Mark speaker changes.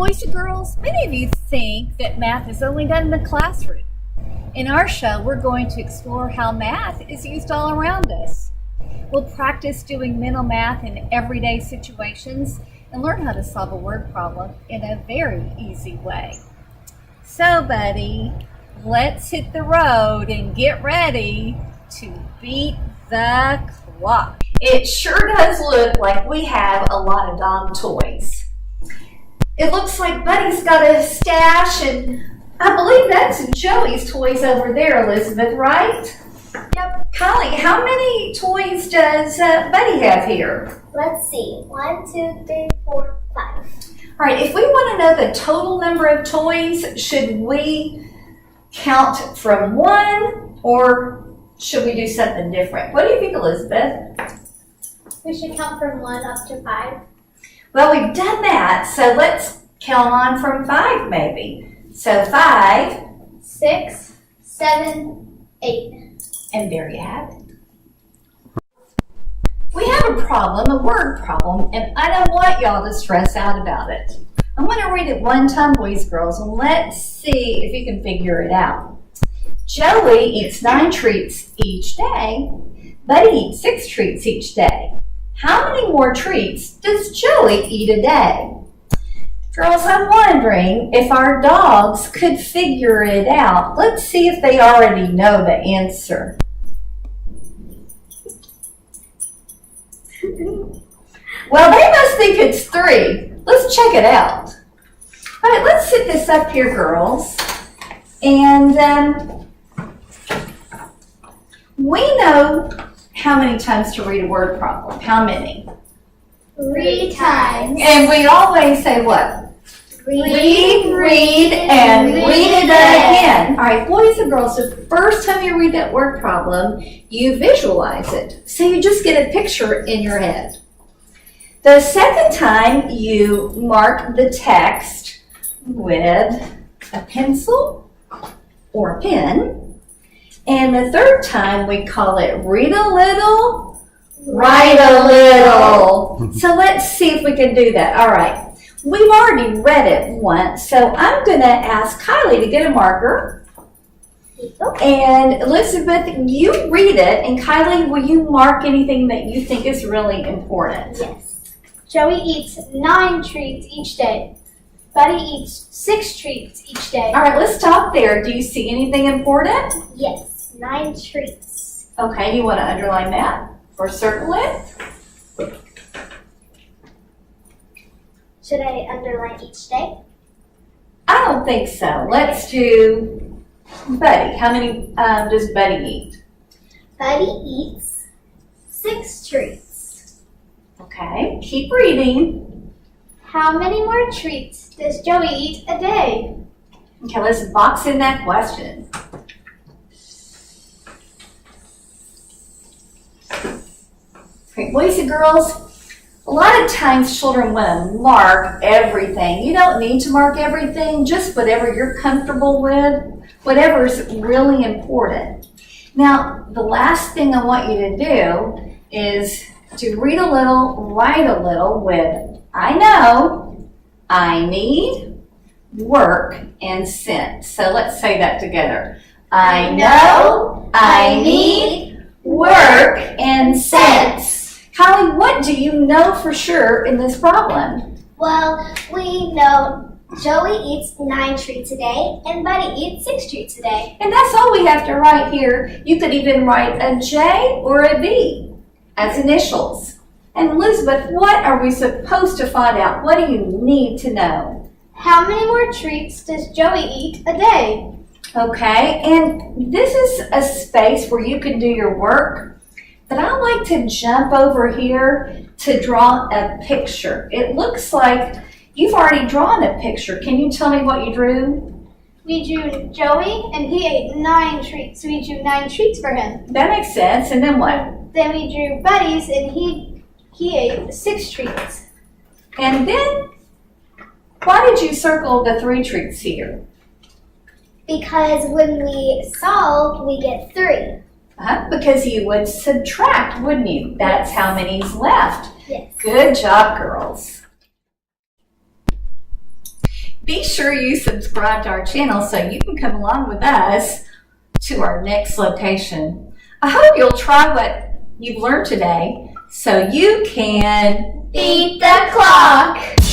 Speaker 1: Boys and girls, many of you think that math is only done in the classroom. In our show, we're going to explore how math is used all around us. We'll practice doing mental math in everyday situations and learn how to solve a word problem in a very easy way. So, buddy, let's hit the road and get ready to beat the clock.
Speaker 2: It sure does look like we have a lot of dog toys. It looks like Buddy's got a stash, and I believe that's Joey's toys over there, Elizabeth, right?
Speaker 3: Yep.
Speaker 2: Kylie, how many toys does Buddy have here?
Speaker 3: Let's see. 1, 2, 3, 4, 5.
Speaker 2: All right, if we want to know the total number of toys, should we count from 1 or should we do something different? What do you think, Elizabeth?
Speaker 3: We should count from 1 up to 5.
Speaker 2: Well, we've done that, so let's count on from 5 maybe. So 5,
Speaker 3: 6, 7, 8.
Speaker 2: and there you have it. We have a problem, a word problem, and I don't want y'all to stress out about it. I'm going to read it one time, boys and girls, and let's see if you can figure it out. Joey eats 9 treats each day. Buddy eats 6 treats each day. How many more treats does Joey eat a day? Girls, I'm wondering if our dogs could figure it out. Let's see if they already know the answer. Well, they must think it's 3. Let's check it out. All right, let's sit this up here, girls. And we know how many times to read a word problem. How many?
Speaker 3: 3 times.
Speaker 2: And we always say what? Read, and read it again. All right, boys and girls, the first time you read that word problem, you visualize it. So you just get a picture in your head. The second time, you mark the text with a pencil or a pen. And the third time, we call it read a little, write a little. So let's see if we can do that. All right. We've already read it once, so I'm going to ask Kylie to get a marker. And Elizabeth, you read it, and Kylie, will you mark anything that you think is really important?
Speaker 3: Yes. Joey eats 9 treats each day. Buddy eats 6 treats each day.
Speaker 2: All right, let's stop there. Do you see anything important?
Speaker 3: Yes, 9 treats.
Speaker 2: Okay, you want to underline that or circle it?
Speaker 3: Should I underline each day?
Speaker 2: I don't think so. Let's do Buddy. How many does Buddy eat?
Speaker 3: Buddy eats 6 treats.
Speaker 2: Okay, keep reading.
Speaker 3: How many more treats does Joey eat a day?
Speaker 2: Okay, let's box in that question. Okay, boys and girls, a lot of times children want to mark everything. You don't need to mark everything, just whatever you're comfortable with, whatever's really important. Now, the last thing I want you to do is to read a little, write a little with I know, I need, work, and sense. So let's say that together. I know, I need, work, and sense. Kylie, what do you know for sure in this problem?
Speaker 3: Well, we know Joey eats 9 treats a day and Buddy eats 6 treats a day.
Speaker 2: And that's all we have to write here. You could even write a J or a B as initials. And Elizabeth, what are we supposed to find out? What do you need to know?
Speaker 3: How many more treats does Joey eat a day?
Speaker 2: Okay, and this is a space where you can do your work. But I like to jump over here to draw a picture. It looks like you've already drawn a picture. Can you tell me what you drew?
Speaker 3: We drew Joey and he ate 9 treats. So we drew 9 treats for him.
Speaker 2: That makes sense. And then what?
Speaker 3: Then we drew Buddy's and he ate 6 treats.
Speaker 2: And then why did you circle the 3 treats here?
Speaker 3: Because when we solve, we get 3.
Speaker 2: Because you would subtract, wouldn't you? That's how many's left.
Speaker 3: Yes.
Speaker 2: Good job, girls. Be sure you subscribe to our channel so you can come along with us to our next location. I hope you'll try what you've learned today so you can
Speaker 3: Beat the clock!